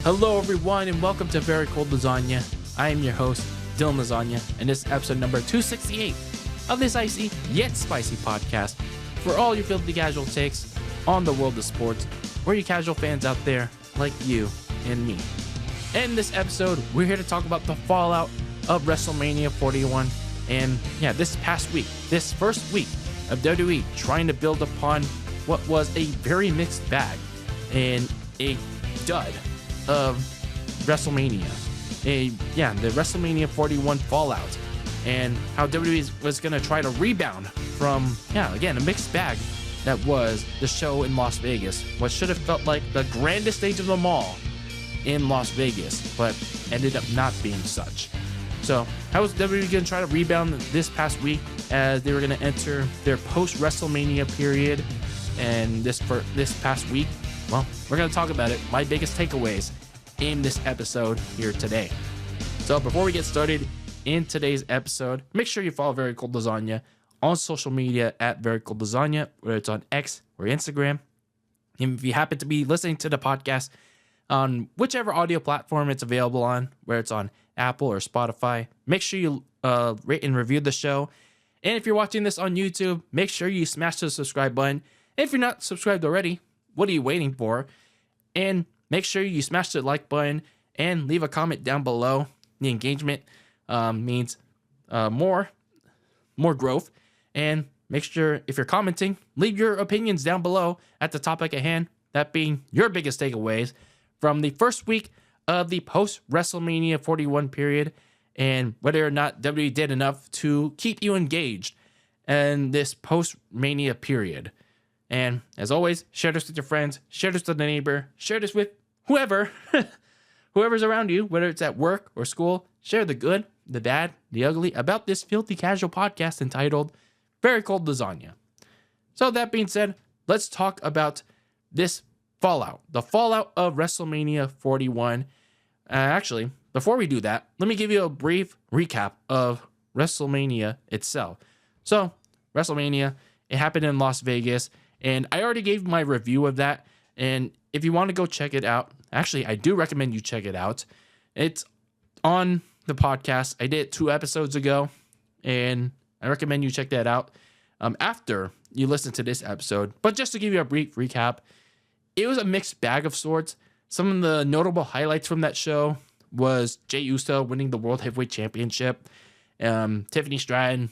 Hello everyone and welcome to Very Cold Lasagna. I am your host, Dylan Lasagna, and this is episode number 268 of this icy yet spicy podcast for all your filthy casual takes on the world of sports, or you casual fans out there like you and me. In this episode, we're here to talk about the fallout of WrestleMania 41, and this past week, this first week of WWE trying to build upon what was a very mixed bag and a dud of WrestleMania. The WrestleMania 41 fallout, and how WWE was going to try to rebound from, a mixed bag that was the show in Las Vegas. What should have felt like the grandest stage of them all in Las Vegas, but ended up not being such. So, how was WWE going to try to rebound this past week as they were going to enter their post-WrestleMania period? And this past week, well, we're going to talk about it. My biggest takeaways in this episode here today. So before we get started in today's episode, make sure you follow Very Cold Lasagna on social media at Very Cold Lasagna, whether it's on X or Instagram. And if you happen to be listening to the podcast on whichever audio platform it's available on, whether it's on Apple or Spotify, make sure you rate and review the show. And if you're watching this on YouTube, make sure you smash the subscribe button. And if you're not subscribed already, what are you waiting for? And make sure you smash the like button and leave a comment down below. The engagement means more growth. And make sure, if you're commenting, leave your opinions down below at the topic at hand, that being your biggest takeaways from the first week of the post-WrestleMania 41 period, and whether or not WWE did enough to keep you engaged in this post-Mania period. And as always, share this with your friends, share this with the neighbor, share this with whoever's around you, whether it's at work or school. Share the good, the bad, the ugly about this filthy casual podcast entitled Very Cold Lasagna. So that being said, let's talk about this fallout, the fallout of WrestleMania 41. Actually, before we do that, let me give you a brief recap of WrestleMania itself. So, WrestleMania, it happened in Las Vegas, and I already gave my review of that. And if you want to go check it out, actually, I do recommend you check it out. It's on the podcast. I did it 2 episodes ago, and I recommend you check that out after you listen to this episode. But just to give you a brief recap, it was a mixed bag of sorts. Some of the notable highlights from that show was Jey Uso winning the World Heavyweight Championship, Tiffany Stratton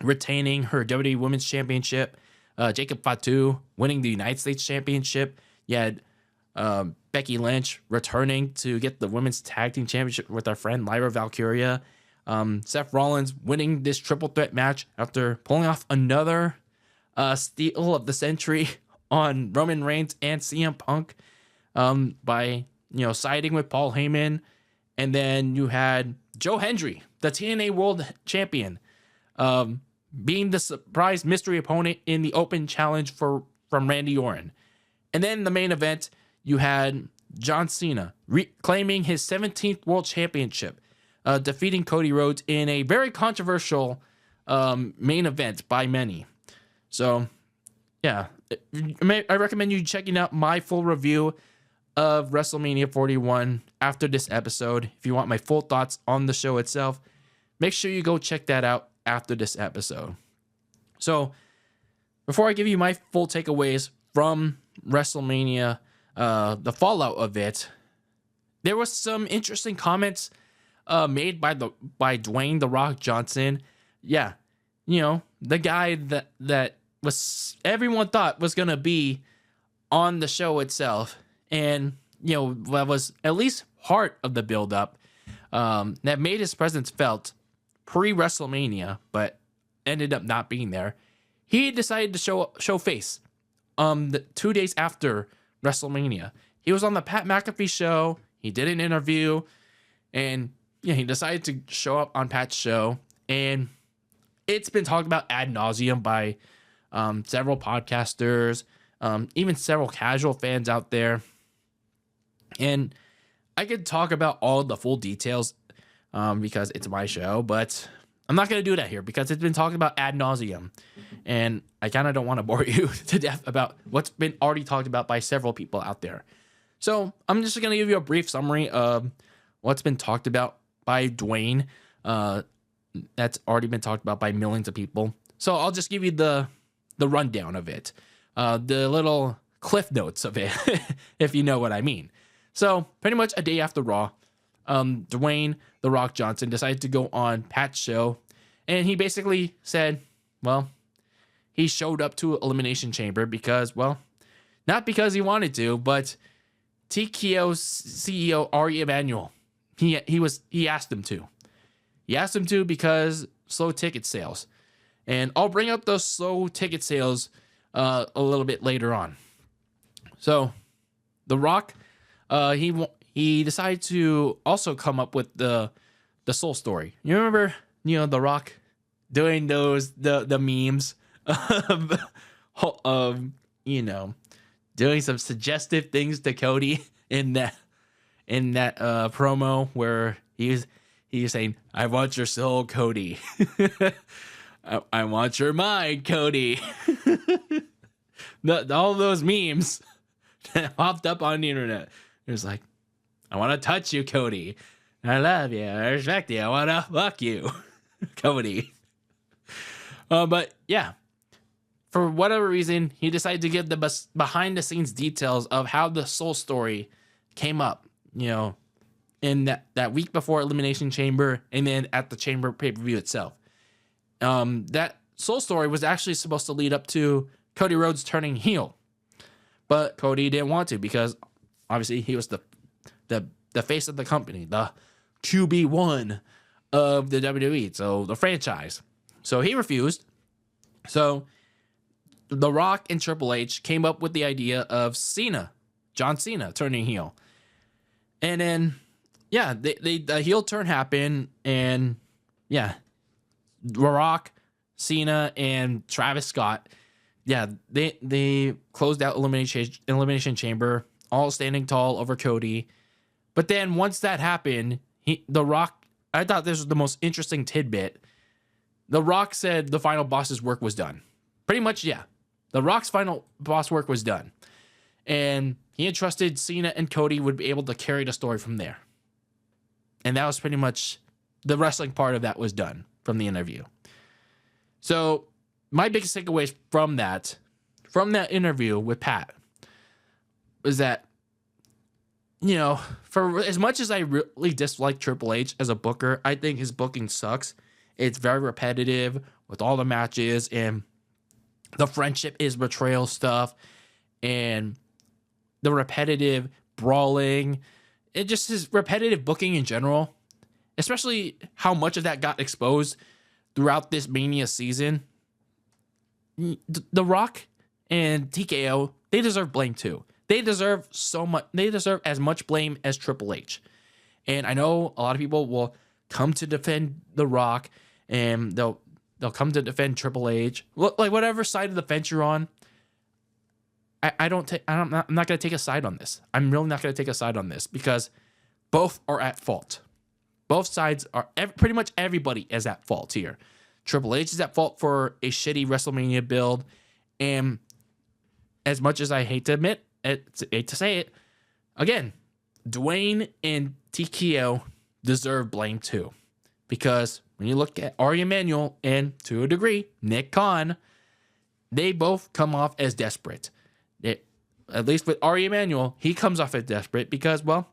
retaining her WWE Women's Championship, Jacob Fatu winning the United States Championship. You had Becky Lynch returning to get the Women's Tag Team Championship with our friend Lyra Valkyria. Seth Rollins winning this triple threat match after pulling off another steal of the century on Roman Reigns and CM Punk by siding with Paul Heyman. And then you had Joe Hendry, the TNA World Champion, being the surprise mystery opponent in the open challenge from Randy Orton. And then in the main event, you had John Cena claiming his 17th World Championship, defeating Cody Rhodes in a very controversial main event by many. So, I recommend you checking out my full review of WrestleMania 41 after this episode. If you want my full thoughts on the show itself, make sure you go check that out after this episode. So, before I give you my full takeaways from WrestleMania, the fallout of it, there was some interesting comments made by Dwayne "The Rock" Johnson. Yeah, the guy that was everyone thought was gonna be on the show itself, and that was at least part of the build-up that made his presence felt pre-WrestleMania, but ended up not being there. He decided to show face the 2 days after WrestleMania. He was on the Pat McAfee show. He did an interview, and he decided to show up on Pat's show. And it's been talked about ad nauseum by several podcasters, even several casual fans out there. And I could talk about all the full details because it's my show, but I'm not going to do that here because it's been talked about ad nauseum. And I kind of don't want to bore you to death about what's been already talked about by several people out there. So I'm just going to give you a brief summary of what's been talked about by Dwayne. That's already been talked about by millions of people. So I'll just give you the rundown of it, the little cliff notes of it, if you know what I mean. So pretty much a day after Raw, Dwayne "The Rock" Johnson decided to go on Pat's show, and he basically said, well, he showed up to Elimination Chamber because, well, not because he wanted to, but TKO's CEO Ari Emanuel, he asked him to. He asked him to because slow ticket sales. And I'll bring up those slow ticket sales a little bit later on. So, The Rock, he decided to also come up with the soul story. You remember, The Rock doing the memes of doing some suggestive things to Cody in that promo where he's saying, "I want your soul, Cody." I want your mind, Cody. All those memes that popped up on the internet. It was like, "I want to touch you, Cody. I love you. I respect you. I want to fuck you, Cody." But yeah, for whatever reason, he decided to give the behind the scenes details of how the soul story came up, in that week before Elimination Chamber and then at the Chamber pay-per-view itself. That soul story was actually supposed to lead up to Cody Rhodes turning heel, but Cody didn't want to because obviously he was the face of the company, the QB1 of the WWE, so the franchise. So he refused. So The Rock and Triple H came up with the idea of John Cena turning heel. And then, yeah, the heel turn happened, and yeah, The Rock, Cena, and Travis Scott, yeah, they closed out Elimination Chamber, all standing tall over Cody. But then once that happened, The Rock, I thought this was the most interesting tidbit. The Rock said the final boss's work was done. Pretty much, yeah. The Rock's final boss work was done. And he entrusted Cena and Cody would be able to carry the story from there. And that was pretty much the wrestling part of that was done from the interview. So my biggest takeaways from that interview with Pat was that, for as much as I really dislike Triple H as a booker, I think his booking sucks. It's very repetitive with all the matches, and the friendship is betrayal stuff, and the repetitive brawling. It just is repetitive booking in general, especially how much of that got exposed throughout this Mania season. The Rock and TKO, they deserve blame too. They deserve so much. They deserve as much blame as Triple H. And I know a lot of people will come to defend The Rock, and they'll come to defend Triple H. Like whatever side of the fence you're on. I'm not going to take a side on this. I'm really not going to take a side on this because both are at fault. Both sides are pretty much everybody is at fault here. Triple H is at fault for a shitty WrestleMania build, and as much as I hate to admit it, hate to say it, again, Dwayne and TKO deserve blame too, because when you look at Ari Emanuel and to a degree Nick Khan, they both come off as desperate. At least with Ari Emanuel, he comes off as desperate because, well,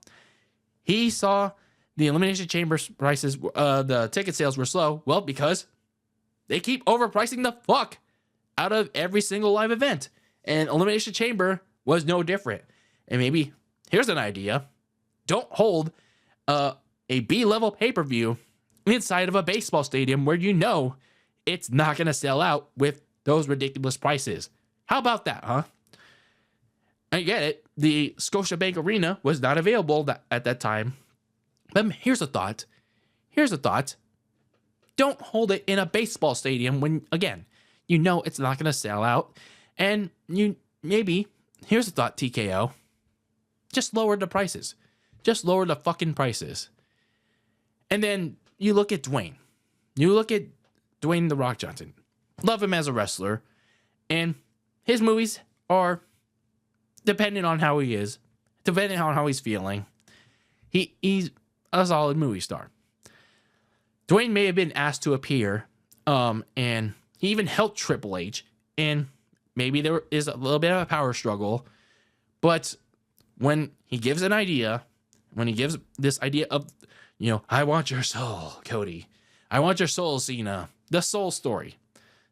he saw the Elimination Chamber prices, the ticket sales were slow. Well, because they keep overpricing the fuck out of every single live event. And Elimination Chamber was no different. And maybe, here's an idea. Don't hold a B-level pay-per-view inside of a baseball stadium where it's not going to sell out with those ridiculous prices. How about that, huh? I get it. The Scotiabank Arena was not available at that time. But here's a thought. Don't hold it in a baseball stadium when, again, it's not going to sell out. And here's a thought, TKO. Just lower the prices. Just lower the fucking prices. And then you look at Dwayne. The Rock Johnson. Love him as a wrestler. And his movies are, depending on how he is, depending on how he's feeling, he's a solid movie star. Dwayne may have been asked to appear, and he even helped Triple H, and maybe there is a little bit of a power struggle, but when he gives an idea, when he gives this idea of, I want your soul, Cody. I want your soul, Cena. The soul story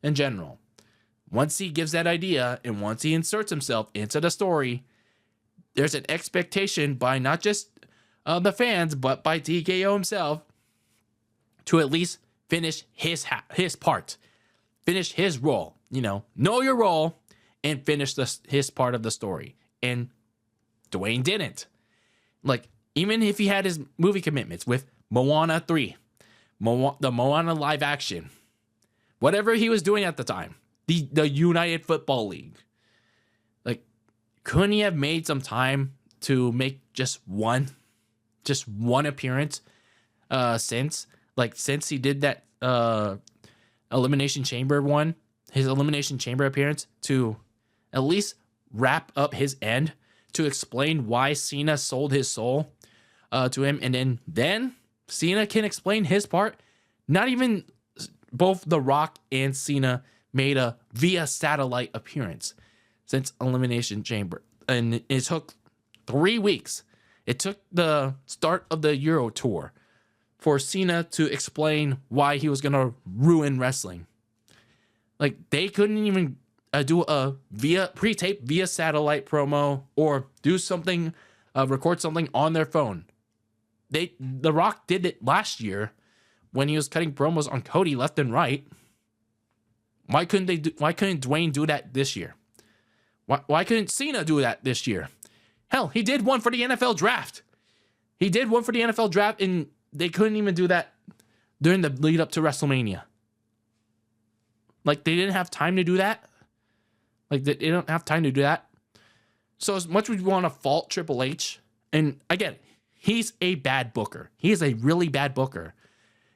in general. Once he gives that idea and once he inserts himself into the story, there's an expectation by not just the fans, but by TKO himself to at least finish his part, finish his role. Know your role and finish his part of the story. And Dwayne didn't. Like, even if he had his movie commitments with Moana 3, the Moana live action, whatever he was doing at the time, the United Football League, like, couldn't he have made some time to make just one appearance since he did that Elimination Chamber one, his Elimination Chamber appearance, to at least wrap up his end, to explain why Cena sold his soul to him, and then Cena can explain his part. Not even both The Rock and Cena made a via satellite appearance since Elimination Chamber, and it took 3 weeks. It took the start of the Euro Tour for Cena to explain why he was gonna ruin wrestling. Like, they couldn't even do a pre-tape via satellite promo or do something, record something on their phone. The Rock did it last year when he was cutting promos on Cody left and right. Why couldn't Dwayne do that this year? Why couldn't Cena do that this year? Hell, he did one for the NFL draft. And they couldn't even do that during the lead up to WrestleMania. Like, they didn't have time to do that. Like, they don't have time to do that. So as much as we want to fault Triple H, and again, he's a bad booker. He is a really bad booker.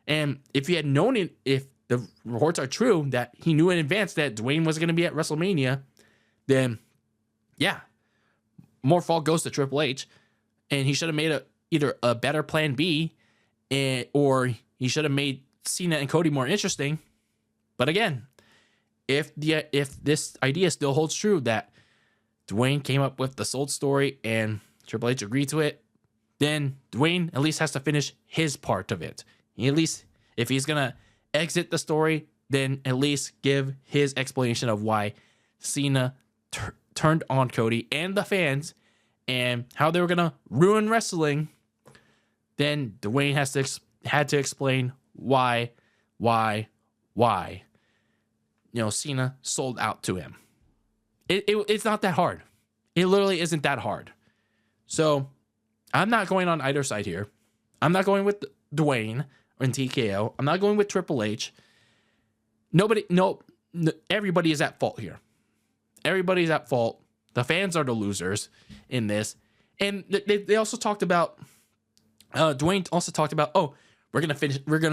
And if he had known it, if the reports are true that he knew in advance that Dwayne was going to be at WrestleMania, then yeah, more fault goes to Triple H. And he should have made either a better plan B, or he should have made Cena and Cody more interesting. But again, if this idea still holds true that Dwayne came up with the sold story and Triple H agreed to it, then Dwayne at least has to finish his part of it. At least, if he's gonna exit the story, then at least give his explanation of why Cena turned on Cody and the fans and how they were gonna ruin wrestling. Then Dwayne had to explain why Cena sold out to him. It's not that hard. It literally isn't that hard. So I'm not going on either side here. I'm not going with Dwayne and TKO. I'm not going with Triple H. Everybody is at fault here. Everybody's at fault. The fans are the losers in this. And they also talked about, Dwayne also talked about, we're going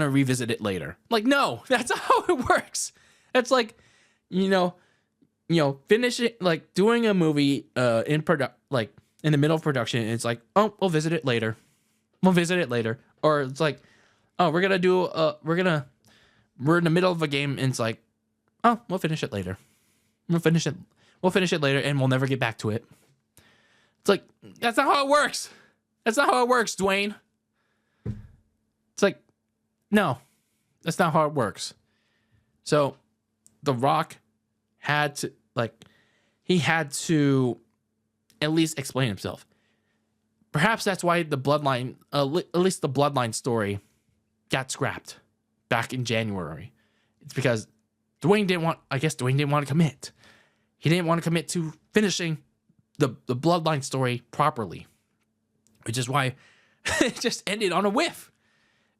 to revisit it later. Like, no, that's not how it works. That's like, finish it, like doing a movie in the middle of production. And it's like, we'll visit it later. Or it's like, we're in the middle of a game, and it's like, we'll finish it later. We'll finish it later, and we'll never get back to it. It's like, that's not how it works. That's not how it works, Dwayne. It's like, no, that's not how it works. So The Rock had to at least explain himself. Perhaps that's why the Bloodline, at least the Bloodline story, got scrapped back in January. It's because Dwayne didn't want to commit. He didn't want to commit to finishing the Bloodline story properly, which is why it just ended on a whiff.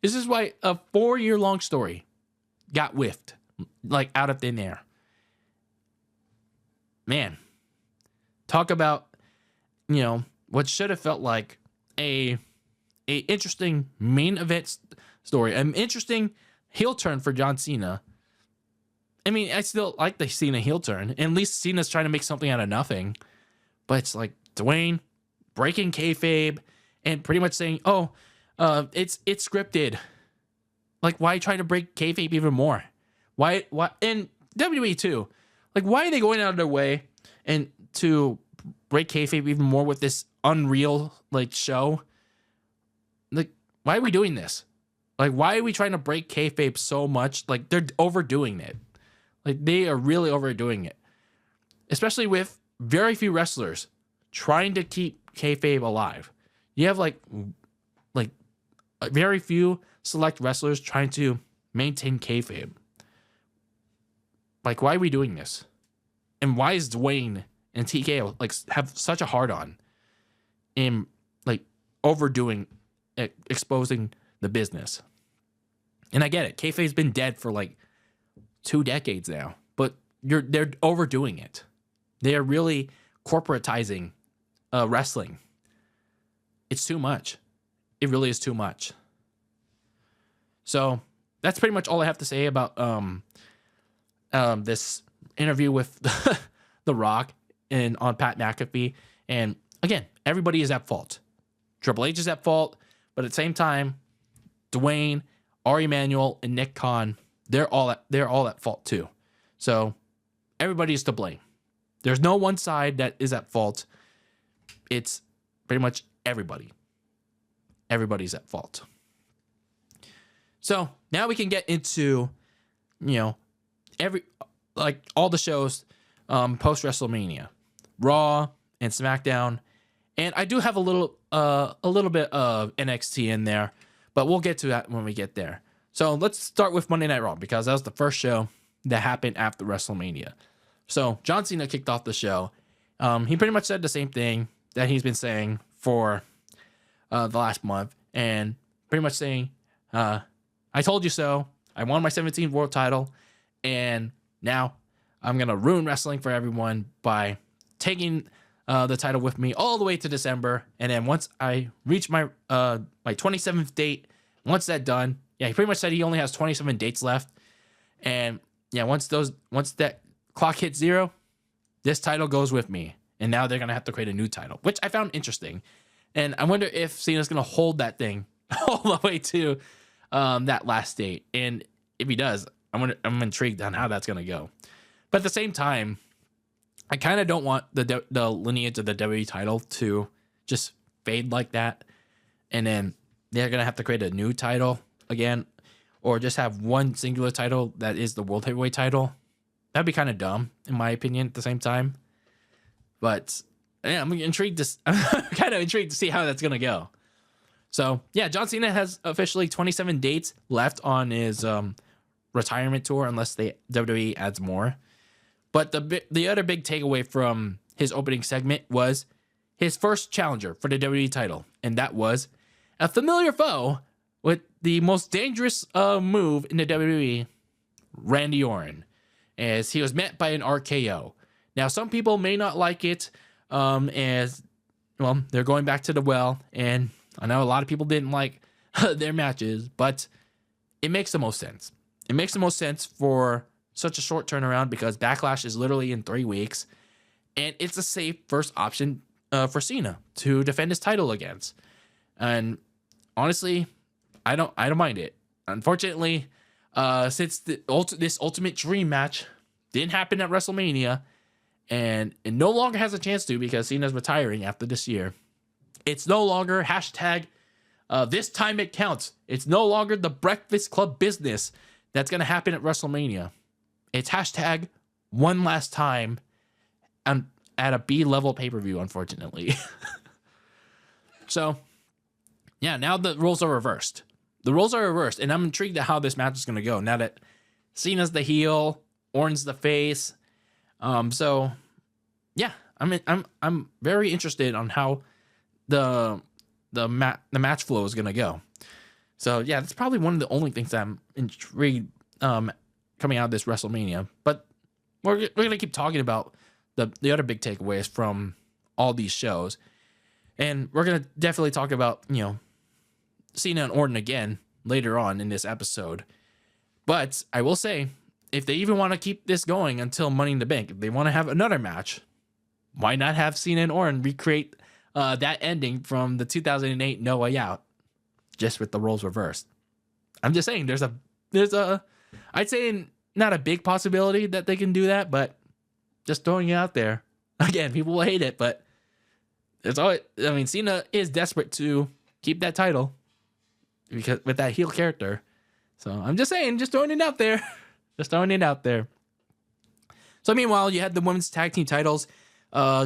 This is why a 4-year-long story got whiffed, like out of thin air. Man, talk about, what should have felt like a interesting main event story, an interesting heel turn for John Cena. I mean, I still like the Cena heel turn. At least Cena's trying to make something out of nothing. But it's like, Dwayne, breaking kayfabe and pretty much saying, "Oh, it's scripted." Like, why try to break kayfabe even more? Why? And WWE too. Like, why are they going out of their way and to break kayfabe even more with this unreal like show? Like, why are we doing this? Like, why are we trying to break kayfabe so much? Like, they're overdoing it. Like, they are really overdoing it, especially with very few wrestlers trying to keep kayfabe alive. You have like very few select wrestlers trying to maintain kayfabe. Like, why are we doing this? And why is Dwayne and TK like have such a hard on in like overdoing, exposing the business? And I get it. Kayfabe's been dead for like 2 decades now, but they're overdoing it. They are really corporatizing wrestling. It's too much. It really is too much. So that's pretty much all I have to say about this interview with The Rock and on Pat McAfee. And again, everybody is at fault. Triple H is at fault, but at the same time, Dwayne, Ari Emanuel, and Nick Khan, they're all at fault too. So everybody is to blame. There's no one side that is at fault. It's pretty much everybody. Everybody's at fault. So now we can get into, all the shows post WrestleMania, Raw and SmackDown, and I do have a little bit of NXT in there, but we'll get to that when we get there. So let's start with Monday Night Raw because that was the first show that happened after WrestleMania. So John Cena kicked off the show. He pretty much said the same thing that he's been saying for the last month, and pretty much saying, I told you so. I won my 17th world title, and now I'm going to ruin wrestling for everyone by taking the title with me all the way to December. And then once I reach my 27th date, once that's done, he pretty much said he only has 27 dates left. And once that clock hits 0, this title goes with me. And now they're going to have to create a new title, which I found interesting. And I wonder if Cena's going to hold that thing all the way to that last date. And if he does, I'm intrigued on how that's going to go. But at the same time, I kind of don't want the lineage of the WWE title to just fade like that. And then they're going to have to create a new title again, or just have one singular title that is the World Heavyweight title. That'd be kind of dumb, in my opinion, at the same time. But I'm intrigued I'm kind of intrigued to see how that's going to go. So, John Cena has officially 27 dates left on his retirement tour, unless WWE adds more. But the other big takeaway from his opening segment was his first challenger for the WWE title, and that was a familiar foe with the most dangerous move in the WWE, Randy Orton, as he was met by an RKO. Now, some people may not like it, as well, they're going back to the well, and I know a lot of people didn't like their matches, but it makes the most sense. It makes the most sense for such a short turnaround because Backlash is literally in 3 weeks, and it's a safe first option for Cena to defend his title against. And honestly, I don't mind it. Unfortunately, since this Ultimate Dream match didn't happen at WrestleMania, and it no longer has a chance to because Cena's retiring after this year, it's no longer hashtag this time it counts. It's no longer the Breakfast Club business that's going to happen at WrestleMania. It's hashtag one last time at a B-level pay-per-view, unfortunately. So, now the roles are reversed. The roles are reversed, and I'm intrigued at how this match is going to go now that Cena's the heel, Orton's the face. I'm very interested on how the match flow is going to go. So, that's probably one of the only things that I'm intrigued coming out of this WrestleMania. But we're going to keep talking about the other big takeaways from all these shows. And we're going to definitely talk about, Cena and Orton again later on in this episode. But I will say, if they even want to keep this going until Money in the Bank, if they want to have another match, why not have Cena and Orton recreate that ending from the 2008 No Way Out, just with the roles reversed. I'm just saying there's a I'd say not a big possibility that they can do that, but just throwing it out there. Again, people will hate it, but it's always, I mean, Cena is desperate to keep that title because with that heel character. So I'm just saying, just throwing it out there. Just throwing it out there. So meanwhile, you had the women's tag team titles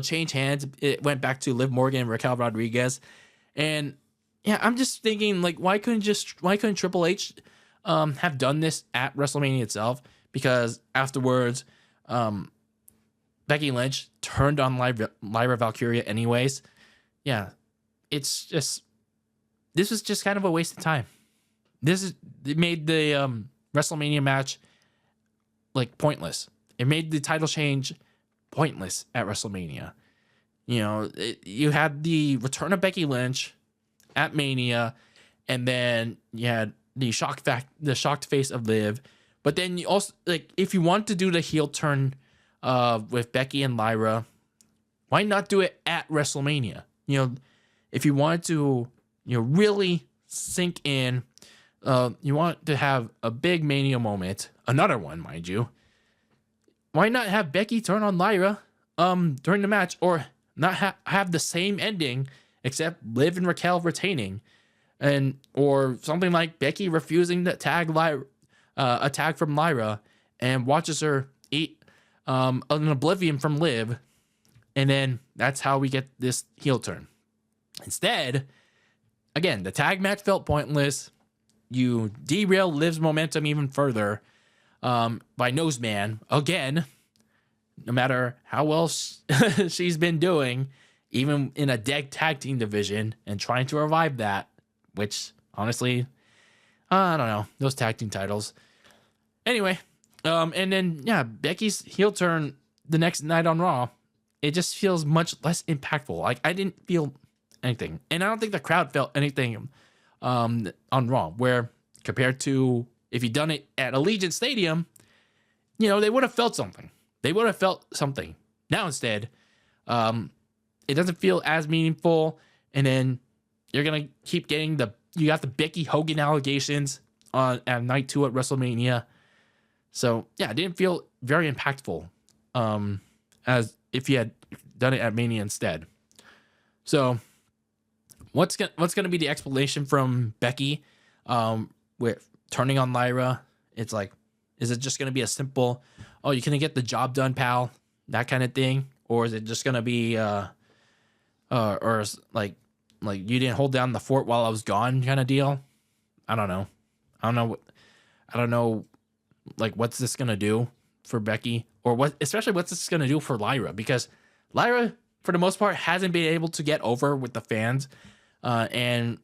change hands. It went back to Liv Morgan and Raquel Rodriguez. And yeah, I'm just thinking, like, why couldn't Triple H have done this at WrestleMania itself? Because afterwards, Becky Lynch turned on Lyra Valkyria anyways. Yeah, it's just, this was just kind of a waste of time. It made the WrestleMania match like pointless. It made the title change pointless at WrestleMania. You know, you had the return of Becky Lynch at Mania, and then you had the shocked face of Liv. But then you also, like, if you want to do the heel turn with Becky and Lyra, why not do it at WrestleMania? You know, if you wanted to, you know, really sink in, you want to have a big Mania moment, another one, mind you. Why not have Becky turn on Lyra during the match, or not have the same ending except Liv and Raquel retaining, and or something like Becky refusing to tag Lyra, a tag from Lyra, and watches her eat an oblivion from Liv, and then that's how we get this heel turn. Instead, again, the tag match felt pointless. You derail Liv's momentum even further by Noseman again. No matter how well she's been doing, even in a dead tag team division, and trying to revive that, which honestly, I don't know, those tag team titles. Anyway, and then yeah, Becky's heel turn the next night on Raw, it just feels much less impactful. Like, I didn't feel anything, and I don't think the crowd felt anything on Raw, where compared to if you'd done it at Allegiant Stadium, you know, they would have felt something. Now instead, it doesn't feel as meaningful, and then you're gonna keep getting you got the Becky Hogan allegations at night 2 at WrestleMania. So yeah, it didn't feel very impactful as if you had done it at Mania instead. So what's gonna be the explanation from Becky with turning on Lyra? It's like, is it just gonna be a simple, oh, you couldn't get the job done, pal, that kind of thing, or is it just gonna be or like you didn't hold down the fort while I was gone kind of deal? I don't know. Like, what's this gonna do for Becky, or especially what's this gonna do for Lyra? Because Lyra, for the most part, hasn't been able to get over with the fans, and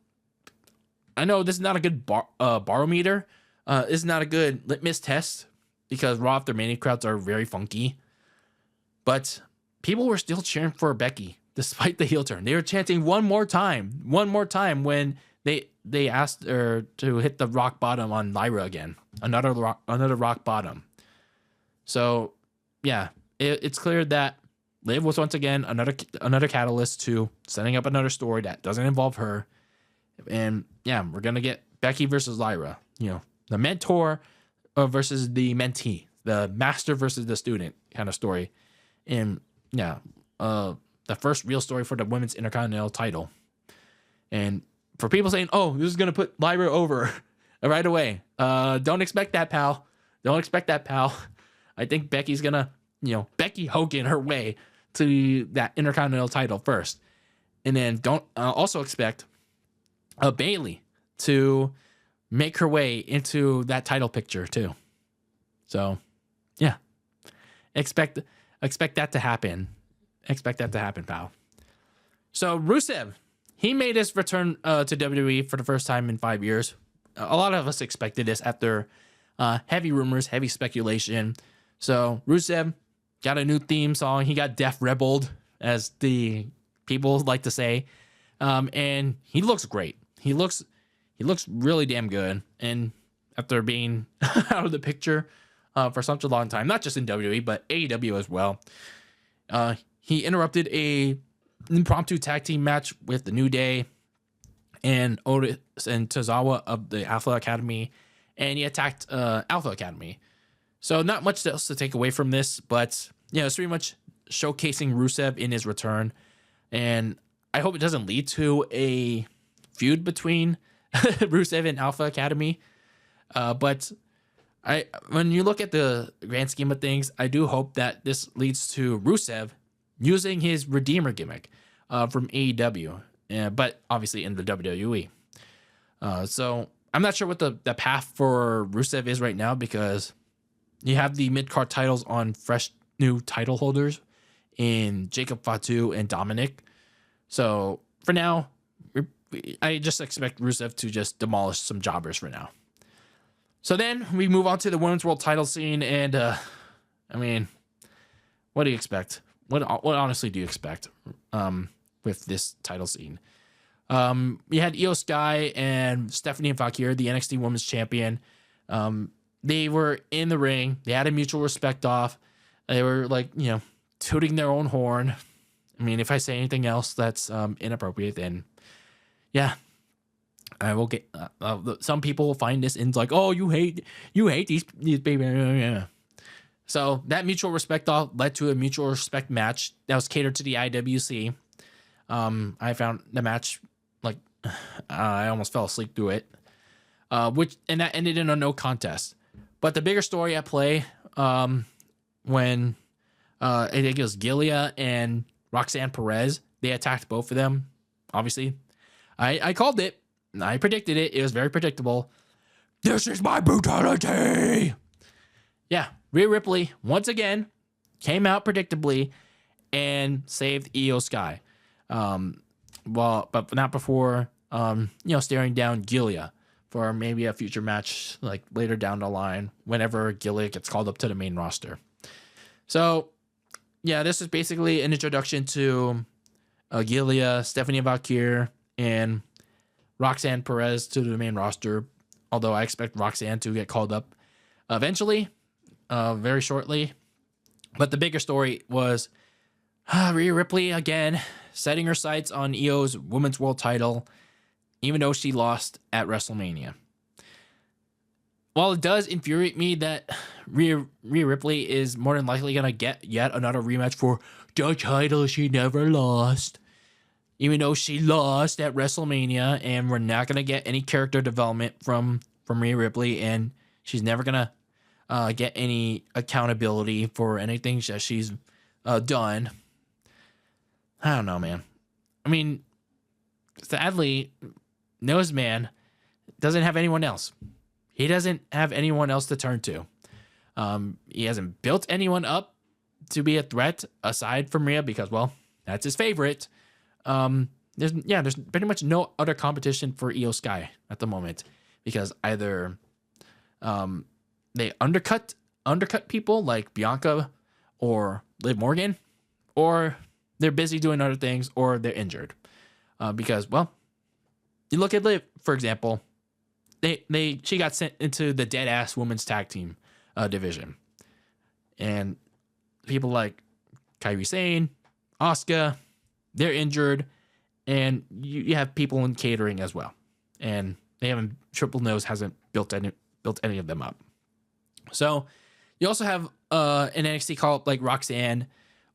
I know this is not a good barometer. This is not a good litmus test, because Raw After Mania crowds are very funky. But people were still cheering for Becky despite the heel turn. They were chanting one more time when they asked her to hit the rock bottom on Lyra again. Another rock bottom. So yeah, it's clear that Liv was once again another catalyst to setting up another story that doesn't involve her. And yeah, we're gonna get Becky versus Lyra. You know, the mentor versus the mentee, the master versus the student kind of story. And yeah, the first real story for the women's Intercontinental title. And for people saying, oh, this is going to put Lyra over right away, don't expect that, pal. Don't expect that, pal. I think Becky's going to, you know, Becky Hogan her way to that Intercontinental title first. And then don't also expect Bayley to make her way into that title picture too. So yeah, expect that to happen. Expect that to happen, pal. So Rusev, he made his return to WWE for the first time in 5 years. A lot of us expected this after heavy rumors, heavy speculation. So Rusev got a new theme song. He got Def Rebelled, as the people like to say, and he looks great. He looks really damn good. And after being out of the picture for such a long time, not just in WWE but AEW as well, he interrupted a impromptu tag team match with the New Day and Otis and Tozawa of the Alpha Academy, and he attacked Alpha Academy. So not much else to take away from this, but it's pretty much showcasing Rusev in his return, and I hope it doesn't lead to a feud between Rusev and Alpha Academy. But when you look at the grand scheme of things, I do hope that this leads to Rusev using his Redeemer gimmick from AEW, but obviously in the WWE. So I'm not sure what the path for Rusev is right now, because you have the mid-card titles on fresh new title holders in Jacob Fatu and Dominic. So for now, I just expect Rusev to just demolish some jobbers for now. So then we move on to the Women's World title scene, and what do you expect? What honestly do you expect with this title scene? We had Io Sky and Stephanie Valkyrie, the NXT Women's Champion. They were in the ring. They had a mutual respect off. They were tooting their own horn. I mean, if I say anything else that's inappropriate, then yeah, I will get. Some people will find this and like, oh, you hate these baby. Yeah. So that mutual respect off led to a mutual respect match that was catered to the IWC. I found the match I almost fell asleep through it, and that ended in a no contest. But the bigger story at play, when I think it was Gilia and Roxanne Perez, they attacked both of them. Obviously, I called it. I predicted it. It was very predictable. This is my brutality. Yeah, Rhea Ripley once again came out predictably and saved Io Sky. But not before staring down Gilia for maybe a future match later down the line whenever Gilia gets called up to the main roster. So yeah, this is basically an introduction to Gilia, Stephanie Valkyrie, and Roxanne Perez to the main roster. Although I expect Roxanne to get called up eventually, very shortly. But the bigger story was Rhea Ripley again setting her sights on Io's Women's World title, even though she lost at WrestleMania. While it does infuriate me that Rhea Ripley is more than likely going to get yet another rematch for the title she never lost, even though she lost at WrestleMania, and we're not going to get any character development from Rhea Ripley, and she's never going to get any accountability for anything that she's done. I don't know, man. I mean, sadly, Noseman doesn't have anyone else. He doesn't have anyone else to turn to. He hasn't built anyone up to be a threat aside from Rhea because, well, that's his favorite. There's pretty much no other competition for Io Sky at the moment because either they undercut people like Bianca or Liv Morgan, or they're busy doing other things, or they're injured. Because, well, you look at Liv, for example, she got sent into the dead ass women's tag team division, and people like Kairi Sane, Asuka, they're injured, and you have people in catering as well, and Triple Nose hasn't built any of them up. So you also have an NXT call up like Roxanne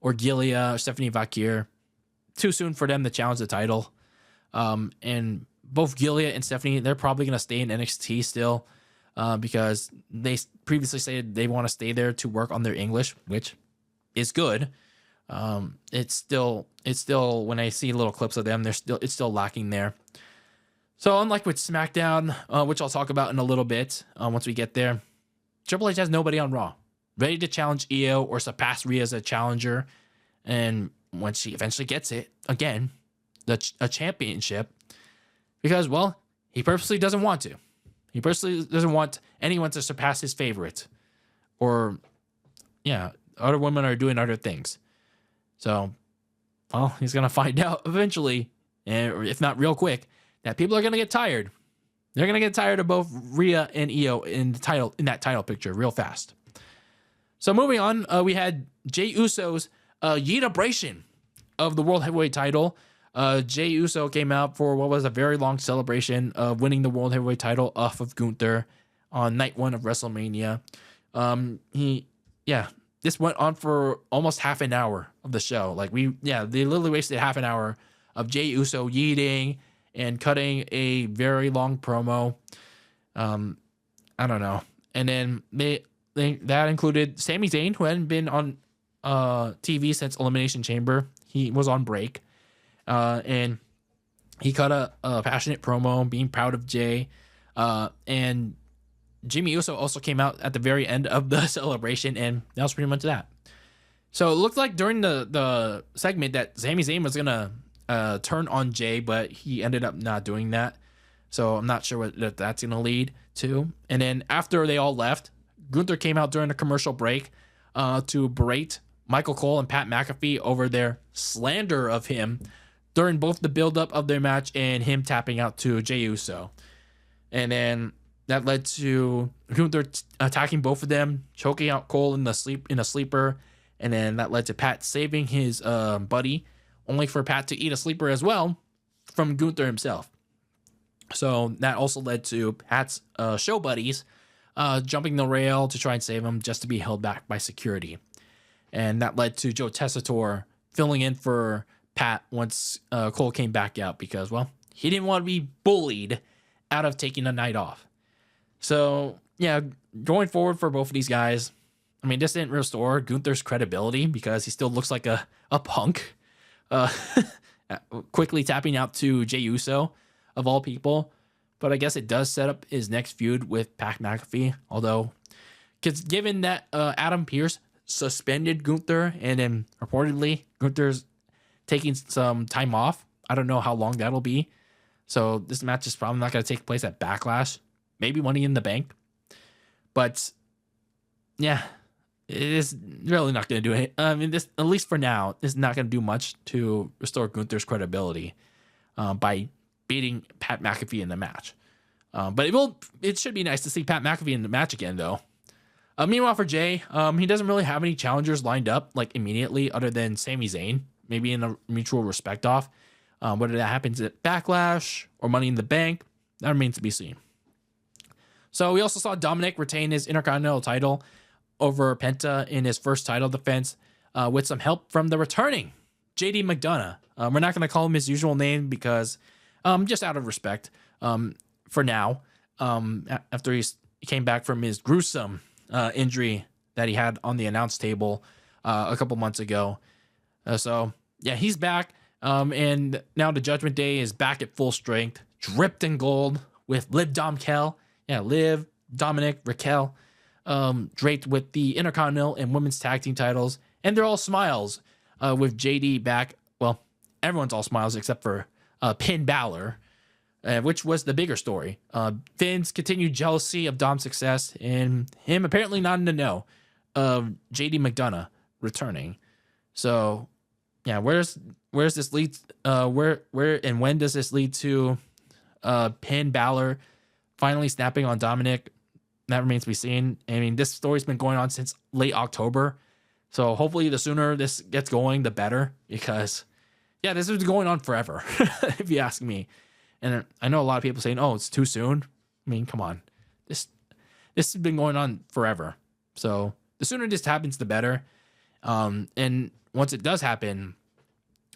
or Gilia or Stephanie Valkyrie. Too soon for them to challenge the title. And both Gilia and Stephanie, they're probably going to stay in NXT still because they previously said they want to stay there to work on their English, which is good. It's still when I see little clips of them, it's still lacking there. So unlike with SmackDown, which I'll talk about in a little bit once we get there, Triple H has nobody on Raw ready to challenge Io or surpass Rhea as a challenger. And when she eventually gets it, again, a championship, because, well, he purposely doesn't want to. He purposely doesn't want anyone to surpass his favorite. Or, yeah, other women are doing other things. So, well, he's going to find out eventually, or if not real quick, that people are going to get tired. They're going to get tired of both Rhea and Io in that title picture real fast. So moving on, we had Jey Uso's Yeet-abration of the World Heavyweight title, Jey Uso came out for what was a very long celebration of winning the World Heavyweight title off of Gunther on night 1 of WrestleMania. This went on for almost half an hour of the show. They literally wasted half an hour of Jey Uso yeeting and cutting a very long promo. I don't know. And then that included Sami Zayn, who hadn't been on TV since Elimination Chamber. He was on break. And he cut a passionate promo being proud of Jey. And Jimmy Uso also came out at the very end of the celebration, and that was pretty much that. So it looked like during the segment that Sami Zayn was going to turn on Jey, but he ended up not doing that. So I'm not sure what that's going to lead to. And then after they all left, Gunther came out during a commercial break to berate Michael Cole and Pat McAfee over their slander of him during both the buildup of their match and him tapping out to Jey Uso. And then that led to Gunther attacking both of them, choking out Cole in a sleeper. And then that led to Pat saving his buddy, only for Pat to eat a sleeper as well from Gunther himself. So that also led to Pat's show buddies jumping the rail to try and save him, just to be held back by security. And that led to Joe Tessitore filling in for Pat once Cole came back out because, well, he didn't want to be bullied out of taking a night off. So, yeah, going forward for both of these guys, I mean, this didn't restore Gunther's credibility because he still looks like a punk. Quickly tapping out to Jey Uso, of all people. But I guess it does set up his next feud with Pat McAfee. Although, because given that Adam Pearce suspended Gunther, and then reportedly Gunther's taking some time off, I don't know how long that'll be. So this match is probably not going to take place at Backlash. Maybe Money in the Bank. But, yeah, it is really not going to do it. I mean, this, at least for now, is not going to do much to restore Gunther's credibility by beating Pat McAfee in the match. But it should be nice to see Pat McAfee in the match again, though. Meanwhile, for Jey, he doesn't really have any challengers lined up, like, immediately, other than Sami Zayn, maybe in a mutual respect off. Whether that happens at Backlash or Money in the Bank, that remains to be seen. So we also saw Dominic retain his Intercontinental title over Penta in his first title defense with some help from the returning JD McDonough. We're not going to call him his usual name because just out of respect for now, after he came back from his gruesome injury that he had on the announce table a couple months ago. So, yeah, he's back. And now the Judgment Day is back at full strength, dripped in gold with Liv Domkel. Yeah, Liv, Dominic, Raquel, draped with the Intercontinental and Women's Tag Team titles. And they're all smiles with JD back. Well, everyone's all smiles except for Finn Balor, which was the bigger story. Finn's continued jealousy of Dom's success and him apparently not in the know of JD McDonough returning. So, yeah, where's this lead? Where and when does this lead to Finn Balor finally snapping on Dominic? That remains to be seen. I mean, this story's been going on since late October. So hopefully the sooner this gets going, the better. Because, yeah, this has been going on forever, if you ask me. And I know a lot of people saying, oh, it's too soon. I mean, come on. This has been going on forever. So the sooner this happens, the better. And once it does happen,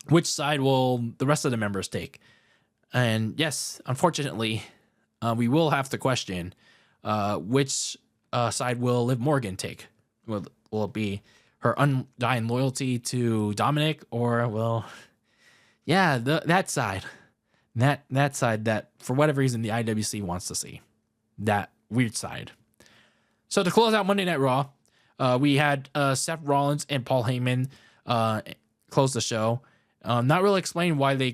which side will the rest of the members take? And yes, unfortunately, we will have to question which side will Liv Morgan take. Will it be her undying loyalty to Dominic, or that side, that side that for whatever reason the IWC wants to see, that weird side. So to close out Monday Night Raw, we had Seth Rollins and Paul Heyman close the show. Not really explaining why they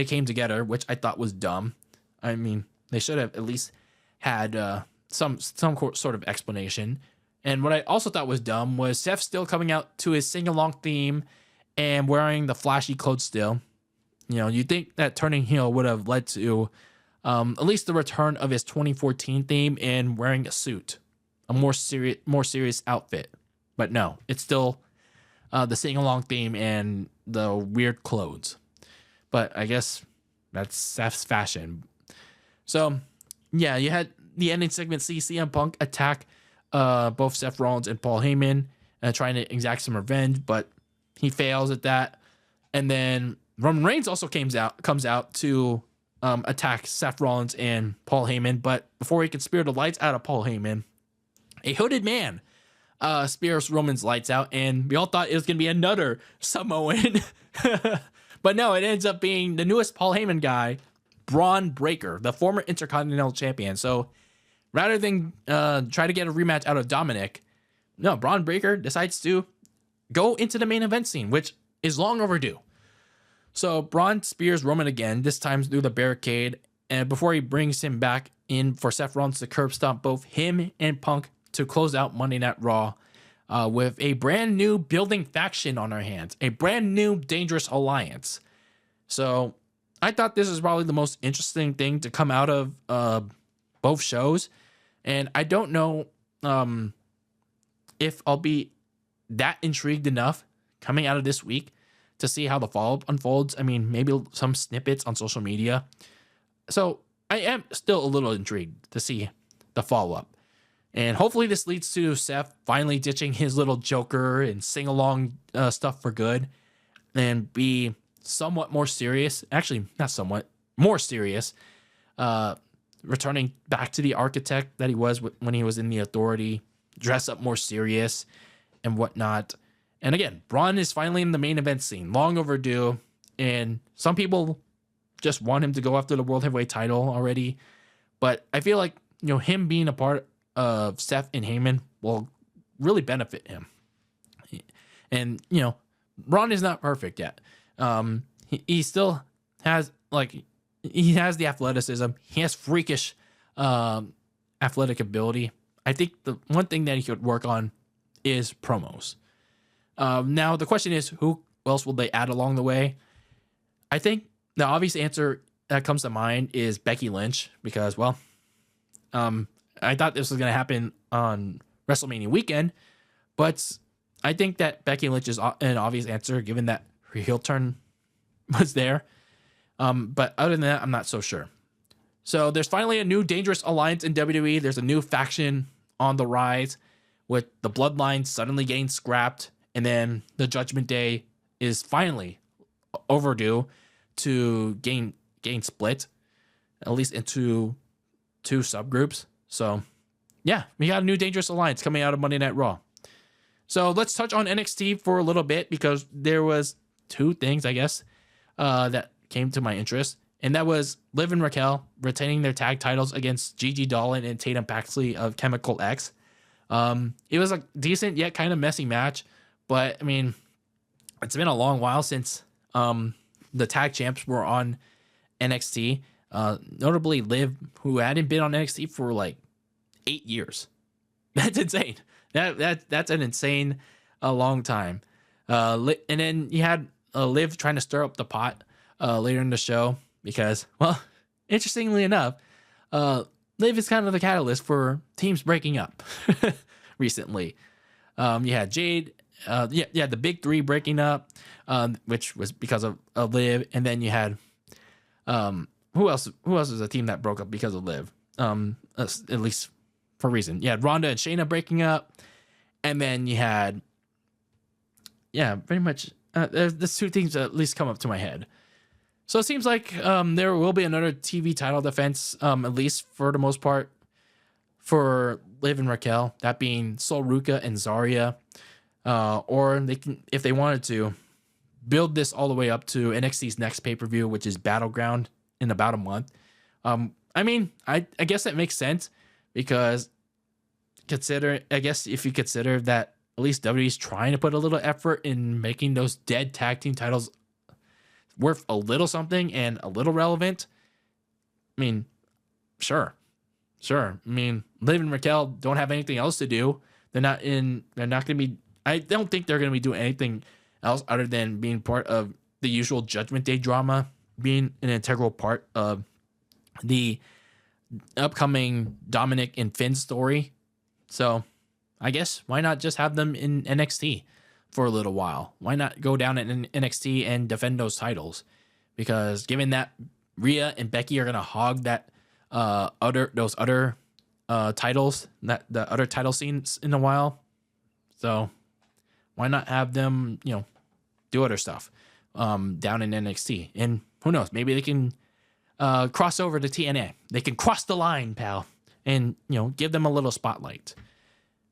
came together, which I thought was dumb. I mean, they should have at least had some sort of explanation. And what I also thought was dumb was Seth still coming out to his sing-along theme and wearing the flashy clothes still. You know, you'd think that turning heel would have led to at least the return of his 2014 theme and wearing a suit, a more serious outfit. But no, it's still the sing-along theme and the weird clothes. But I guess that's fashion. So, yeah, you had the ending segment see CM Punk attack both Seth Rollins and Paul Heyman, trying to exact some revenge, but he fails at that. And then Roman Reigns also comes out to attack Seth Rollins and Paul Heyman, but before he can spear the lights out of Paul Heyman, a hooded man spears Roman's lights out, and we all thought it was going to be another Samoan. But no, it ends up being the newest Paul Heyman guy, Braun Breaker, the former Intercontinental Champion. So rather than try to get a rematch out of Dominic, no, Braun Breaker decides to go into the main event scene, which is long overdue. So Braun spears Roman again, this time through the barricade, and before he brings him back in for Seth Rollins to curb stomp both him and Punk to close out Monday Night Raw with a brand new building faction on our hands, a brand new dangerous alliance. So I thought this is probably the most interesting thing to come out of both shows, and I don't know if I'll be that intrigued enough coming out of this week to see how the follow-up unfolds. I mean, maybe some snippets on social media. So I am still a little intrigued to see the follow-up. And hopefully this leads to Seth finally ditching his little Joker and sing-along stuff for good and be somewhat more serious. Actually, not somewhat, more serious. Returning back to the architect that he was when he was in the Authority. Dress up more serious and whatnot. And again, Braun is finally in the main event scene. Long overdue. And some people just want him to go after the World Heavyweight title already. But I feel like, him being a part of Seth and Heyman will really benefit him. And, Braun is not perfect yet. He still has, he has the athleticism. He has freakish athletic ability. I think the one thing that he could work on is promos. Now, the question is, who else will they add along the way? I think the obvious answer that comes to mind is Becky Lynch because, I thought this was going to happen on WrestleMania weekend, but I think that Becky Lynch is an obvious answer given that her heel turn was there. But other than that, I'm not so sure. So there's finally a new dangerous alliance in WWE. There's a new faction on the rise with the Bloodline suddenly getting scrapped. And then the Judgment Day is finally overdue to gain split, at least into two subgroups. So, yeah, we got a new dangerous alliance coming out of Monday Night Raw. So let's touch on NXT for a little bit because there was two things, I guess, that came to my interest. And that was Liv and Raquel retaining their tag titles against Gigi Dolan and Tatum Paxley of Chemical X. It was a decent yet kind of messy match. But, I mean, it's been a long while since the tag champs were on NXT. Notably, Liv, who hadn't been on NXT for 8 years. That's insane. That's an insane long time. And then you had Liv trying to stir up the pot later in the show because, interestingly enough, Liv is kind of the catalyst for teams breaking up recently. You had Jade. The big three breaking up, which was because of Liv, and then you had who else was a team that broke up because of Liv? At least for a reason. You had Ronda and Shayna breaking up, and then you had pretty much there's two things that at least come up to my head. So it seems like there will be another TV title defense, at least for the most part, for Liv and Raquel, that being Sol Ruca and Zarya. Or they can, if they wanted to, build this all the way up to NXT's next pay-per-view, which is Battleground in about a month. I mean, I guess that makes sense because if you consider that at least WWE's trying to put a little effort in making those dead tag team titles worth a little something and a little relevant. I mean, sure. I mean, Liv and Raquel don't have anything else to do. They're not going to be. I don't think they're going to be doing anything else other than being part of the usual Judgment Day drama, being an integral part of the upcoming Dominic and Finn story. So I guess why not just have them in NXT? for a little while. Why not go down in NXT and defend those titles? Because given that Rhea and Becky are gonna hog that those other titles, that the other title scenes in a while, so why not have them, do other stuff down in NXT? And who knows, maybe they can cross over to TNA. They can cross the line, pal, and give them a little spotlight.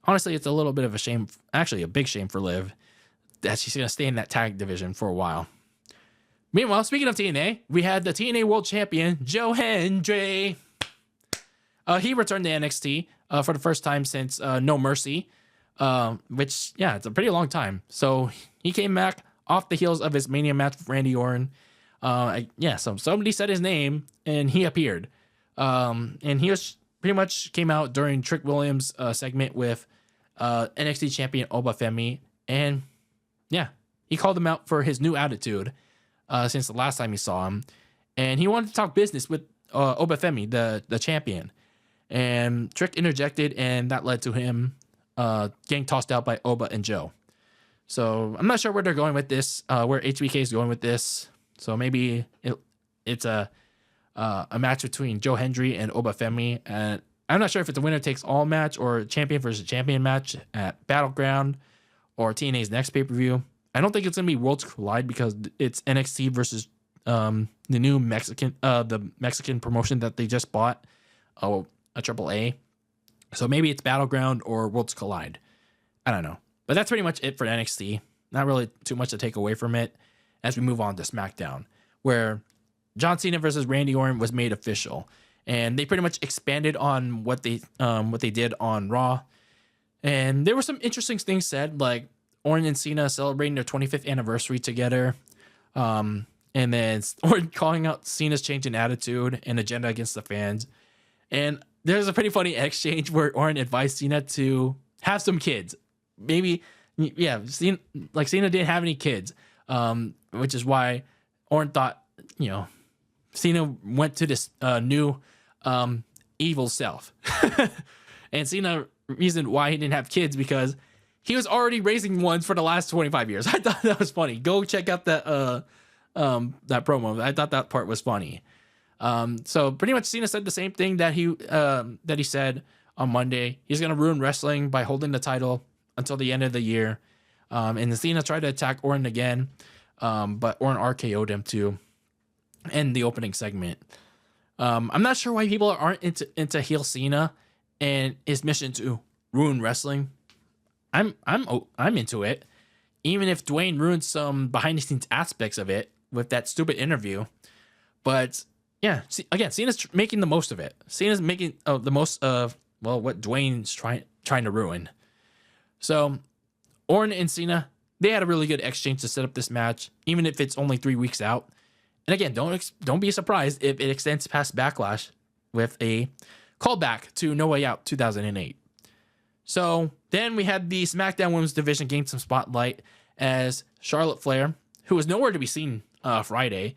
Honestly, it's a little bit of a shame, actually a big shame for Liv, that she's gonna stay in that tag division for a while. Meanwhile, speaking of TNA, we had the TNA World Champion Joe Hendry. He returned to NXT for the first time since No Mercy, which, it's a pretty long time. So he came back off the heels of his Mania match with Randy Orton. So somebody said his name, and he appeared. And he was pretty much came out during Trick Williams' segment with NXT champion Obafemi. And, he called him out for his new attitude since the last time he saw him. And he wanted to talk business with Obafemi, the champion. And Trick interjected, and that led to him getting tossed out by Oba and Joe. So I'm not sure where they're going with this, where HBK is going with this. So maybe it's a match between Joe Hendry and Obafemi. And I'm not sure if it's a winner takes all match or champion versus champion match at Battleground or TNA's next pay-per-view. I don't think it's going to be Worlds Collide because it's NXT versus the new Mexican promotion that they just bought, a AAA. So maybe it's Battleground or Worlds Collide. I don't know. But that's pretty much it for NXT. Not really too much to take away from it as we move on to SmackDown, where John Cena versus Randy Orton was made official. And they pretty much expanded on what they did on Raw. And there were some interesting things said, like Orton and Cena celebrating their 25th anniversary together. And then Orton calling out Cena's change in attitude and agenda against the fans. And there's a pretty funny exchange where Orton advised Cena to have some kids. Maybe, Cena didn't have any kids, which is why Orton thought, Cena went to this new evil self. And Cena reasoned why he didn't have kids because he was already raising ones for the last 25 years. I thought that was funny. Go check out that promo. I thought that part was funny. So pretty much Cena said the same thing that he said on Monday. He's going to ruin wrestling by holding the title until the end of the year. And Cena tried to attack Orton again, but Orton RKO'd him to end the opening segment. I'm not sure why people aren't into heel Cena and his mission to ruin wrestling. I'm into it, even if Dwayne ruined some behind the scenes aspects of it with that stupid interview. But again, Cena's making the most of it. Cena's making the most of what Dwayne's trying to ruin. So Orton and Cena, they had a really good exchange to set up this match, even if it's only 3 weeks out. And again, don't be surprised if it extends past Backlash with a callback to No Way Out 2008. So then we had the SmackDown Women's Division gain some spotlight as Charlotte Flair, who was nowhere to be seen Friday,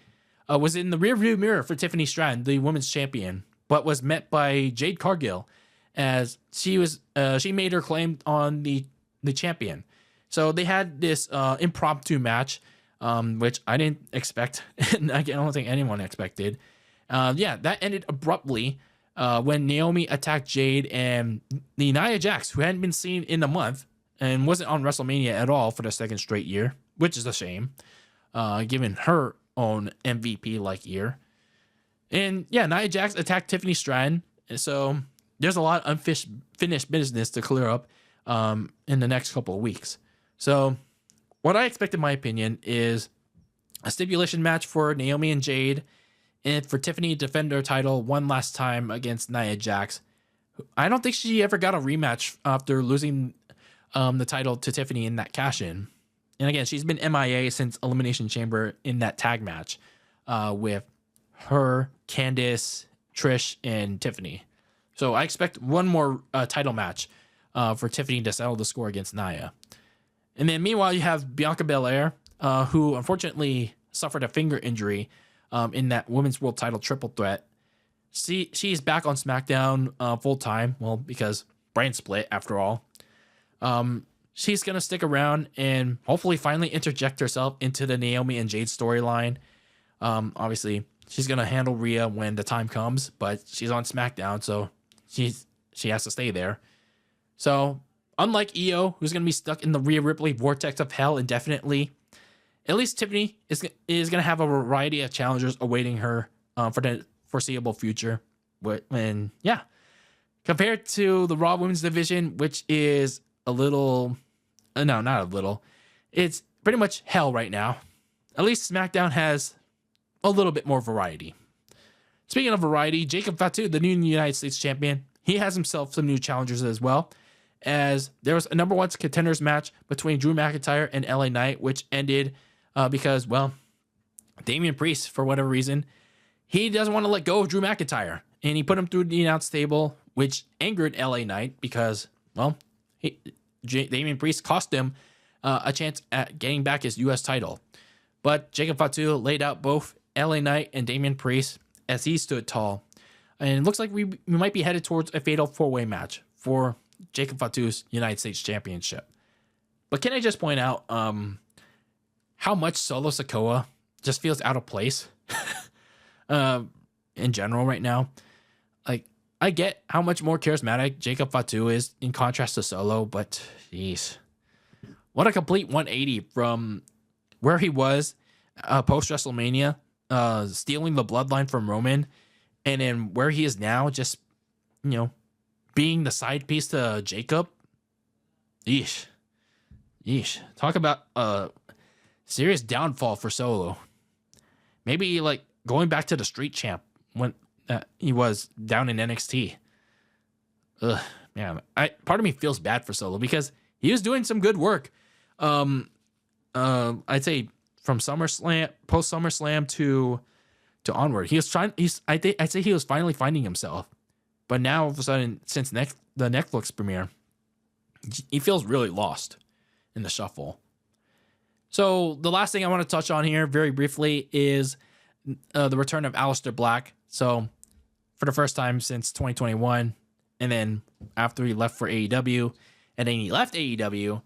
was in the rearview mirror for Tiffany Stratton, the women's champion, but was met by Jade Cargill as she made her claim on the champion. So they had this impromptu match, which I didn't expect, and I don't think anyone expected. That ended abruptly when Naomi attacked Jade and the Nia Jax, who hadn't been seen in a month and wasn't on WrestleMania at all for the second straight year, which is a shame, given her own MVP-like year. And Nia Jax attacked Tiffany Stratton, and so there's a lot of unfinished business to clear up in the next couple of weeks. So what I expect, in my opinion, is a stipulation match for Naomi and Jade, and for Tiffany to defend her title one last time against Nia Jax. I don't think she ever got a rematch after losing the title to Tiffany in that cash-in. And again, she's been MIA since Elimination Chamber in that tag match with her, Candice, Trish, and Tiffany. So I expect one more title match for Tiffany to settle the score against Nia. And then meanwhile, you have Bianca Belair, who unfortunately suffered a finger injury in that women's world title triple threat. She's back on SmackDown full time. Well, because brand split after all. she's going to stick around and hopefully finally interject herself into the Naomi and Jade storyline. Obviously, she's going to handle Rhea when the time comes, but she's on SmackDown, so she has to stay there. So, unlike Io, who's going to be stuck in the Rhea Ripley vortex of hell indefinitely, at least Tiffany is going to have a variety of challengers awaiting her for the foreseeable future. And yeah, compared to the Raw Women's Division, which is a little, no, not a little, it's pretty much hell right now. At least SmackDown has a little bit more variety. Speaking of variety, Jacob Fatu, the new United States champion, he has himself some new challengers as well, as there was a number one contenders match between Drew McIntyre and LA Knight, which ended because, well, Damian Priest, for whatever reason, he doesn't want to let go of Drew McIntyre, and he put him through the announce table, which angered LA Knight because, well, Damian Priest cost him a chance at getting back his U.S. title. But Jacob Fatu laid out both LA Knight and Damian Priest as he stood tall. And it looks like we might be headed towards a fatal four-way match for Jacob Fatu's United States Championship. But can I just point out how much Solo Sikoa just feels out of place in general right now? Like, I get how much more charismatic Jacob Fatu is in contrast to Solo, but jeez. What a complete 180 from where he was post-WrestleMania, stealing the bloodline from Roman, and then where he is now, just, being the side piece to Jacob. Yeesh. Talk about a serious downfall for Solo. Maybe, like, going back to the Street Champ when he was down in NXT. Ugh, man. Part of me feels bad for Solo because he was doing some good work. I'd say from SummerSlam, post SummerSlam to onward, he was trying. I'd say he was finally finding himself. But now, all of a sudden, since the Netflix premiere, he feels really lost in the shuffle. So the last thing I want to touch on here very briefly is the return of Aleister Black. So for the first time since 2021, and then after he left for AEW, and then he left AEW,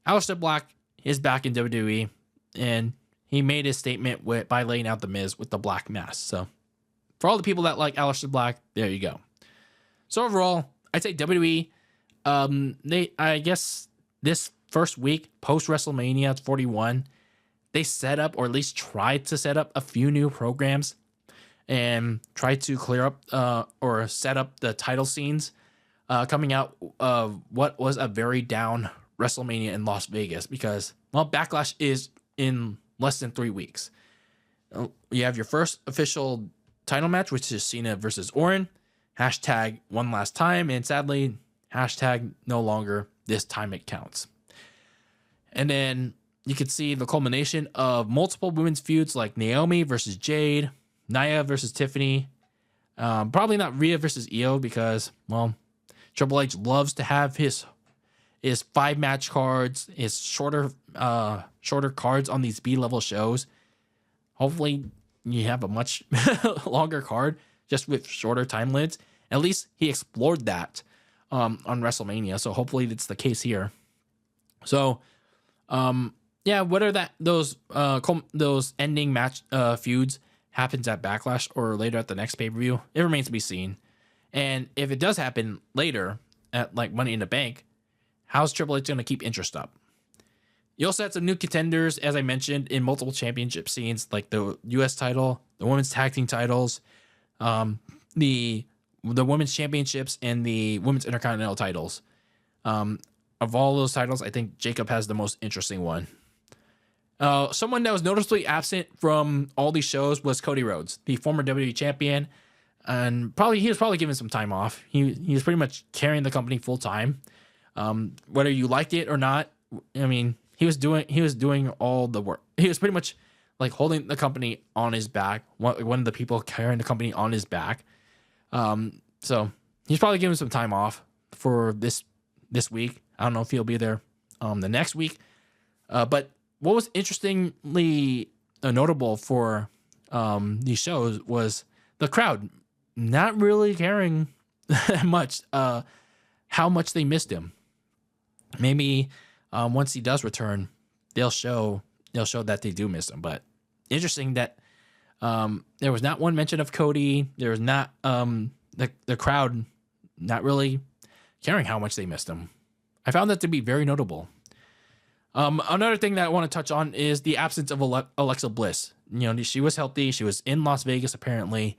Aleister Black is back in WWE, and he made his statement by laying out The Miz with the black mask. So for all the people that like Aleister Black, there you go. So overall, I'd say WWE, I guess this first week post WrestleMania 41, they set up, or at least tried to set up, a few new programs and tried to clear up or set up the title scenes coming out of what was a very down WrestleMania in Las Vegas, because, well, Backlash is in less than 3 weeks. You have your first official title match, which is Cena versus Orton. Hashtag one last time, and sadly, hashtag no longer this time it counts. And then you could see the culmination of multiple women's feuds like Naomi versus Jade, Nia versus Tiffany, probably not Rhea versus Io because, well, Triple H loves to have his 5-match cards, his shorter cards on these B-level shows. Hopefully, you have a much longer card just with shorter time limits. At least he explored that on WrestleMania, so hopefully it's the case here. So, yeah, whether those ending match feuds happens at Backlash or later at the next pay-per-view, it remains to be seen. And if it does happen later at like Money in the Bank, how's Triple H going to keep interest up? You also had some new contenders, as I mentioned, in multiple championship scenes, like the U.S. title, the women's tag team titles, the women's championships, and the women's intercontinental titles. Of all those titles, I think Jacob has the most interesting one. Someone that was noticeably absent from all these shows was Cody Rhodes, the former WWE champion, and he was probably given some time off. He was pretty much carrying the company full time. Whether you liked it or not, I mean, he was doing all the work. He was pretty much like holding the company on his back, one of the people carrying the company on his back. So he's probably given some time off for this week. I don't know if he'll be there the next week. But what was interestingly notable for these shows was the crowd not really caring much how much they missed him. Maybe once he does return, they'll show that they do miss him. But interesting that there was not one mention of Cody. There was not the crowd not really caring how much they missed him. I found that to be very notable. Another thing that I want to touch on is the absence of Alexa Bliss. You know, she was healthy. She was in Las Vegas apparently,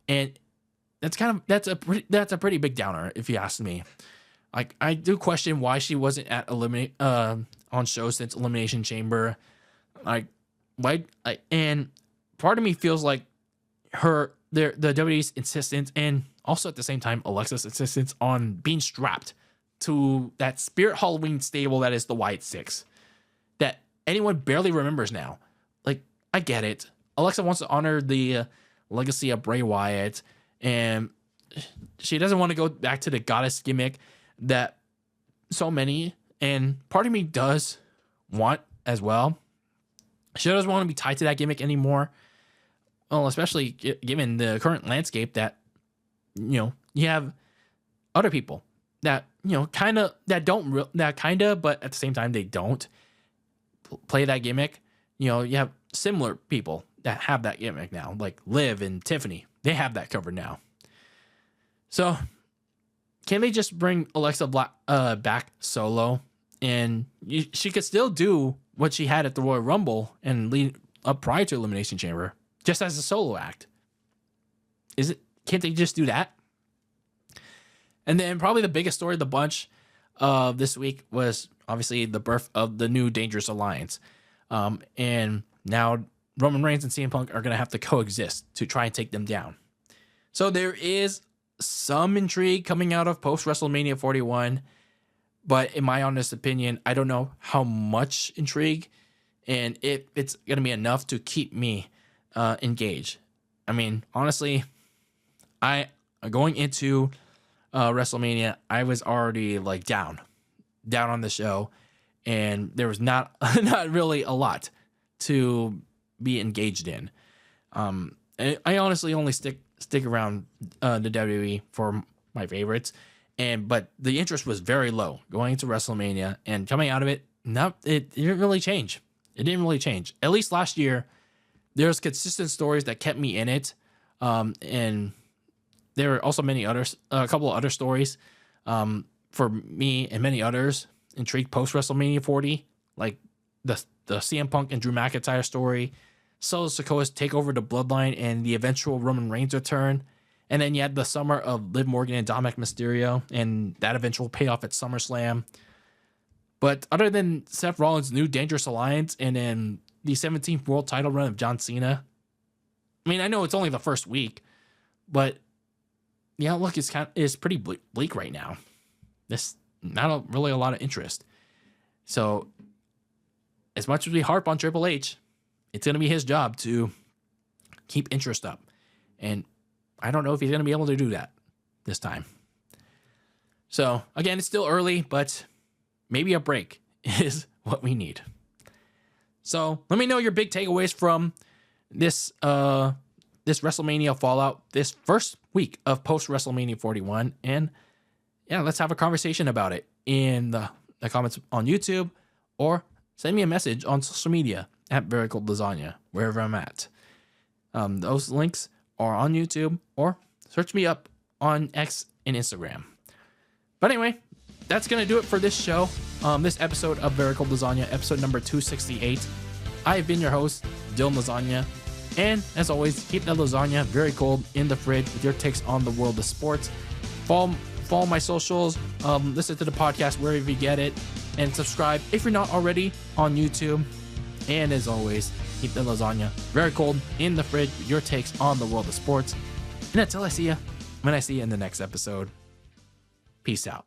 and that's a pretty big downer if you ask me. Like, I do question why she wasn't at on shows since Elimination Chamber. Like, why? And part of me feels like the WWE's insistence, and also at the same time Alexa's insistence on being strapped to that Spirit Halloween stable that is the Wyatt Six, that anyone barely remembers now. Like, I get it. Alexa wants to honor the legacy of Bray Wyatt, and she doesn't want to go back to the goddess gimmick that so many, and part of me does want as well. She doesn't want to be tied to that gimmick anymore. Well, especially given the current landscape that, you know, you have other people that, you know, but at the same time they don't play that gimmick. You know, you have similar people that have that gimmick now, like Liv and Tiffany. They have that covered now. So can they just bring Alexa back solo, and she could still do what she had at the Royal Rumble and lead up prior to Elimination Chamber, just as a solo act? Can't they just do that? And then probably the biggest story of the bunch this week was obviously the birth of the new Dangerous Alliance. And now Roman Reigns and CM Punk are going to have to coexist to try and take them down. So there is some intrigue coming out of post-WrestleMania 41. But in my honest opinion, I don't know how much intrigue and if it's going to be enough to keep me engaged. I mean, honestly, going into WrestleMania, I was already like down on the show, and there was not really a lot to be engaged in. I honestly only stick around the WWE for my favorites, but the interest was very low going into WrestleMania, and coming out of it, it didn't really change. It didn't really change. At least last year, there's consistent stories that kept me in it, and there were also a couple of other stories for me and many others intrigued post WrestleMania 40, like the CM Punk and Drew McIntyre story, Solo Sikoa's takeover the Bloodline, and the eventual Roman Reigns return. And then you had the summer of Liv Morgan and Dominic Mysterio, and that eventual payoff at SummerSlam. But other than Seth Rollins' new Dangerous Alliance and then the 17th world title run of John Cena, I mean, I know it's only the first week, but the outlook is pretty bleak right now. There's not really a lot of interest. So as much as we harp on Triple H, it's going to be his job to keep interest up. And I don't know if he's going to be able to do that this time. So again, it's still early, but maybe a break is what we need. So let me know your big takeaways from this WrestleMania fallout, this first week of post WrestleMania 41, and yeah, let's have a conversation about it in the comments on YouTube, or send me a message on social media at Very Cold Lasagna, wherever I'm at. Those links are on YouTube, or search me up on X and Instagram. But anyway, that's gonna do it for this show. This episode of Very Cold Lasagna, episode number 268. I've been your host, Dylan Lasagna. And as always, keep that lasagna very cold in the fridge with your takes on the world of sports. Follow my socials, listen to the podcast wherever you get it, and subscribe if you're not already on YouTube. And as always, keep the lasagna very cold in the fridge with your takes on the world of sports. And until I see you, when I see you in the next episode, peace out.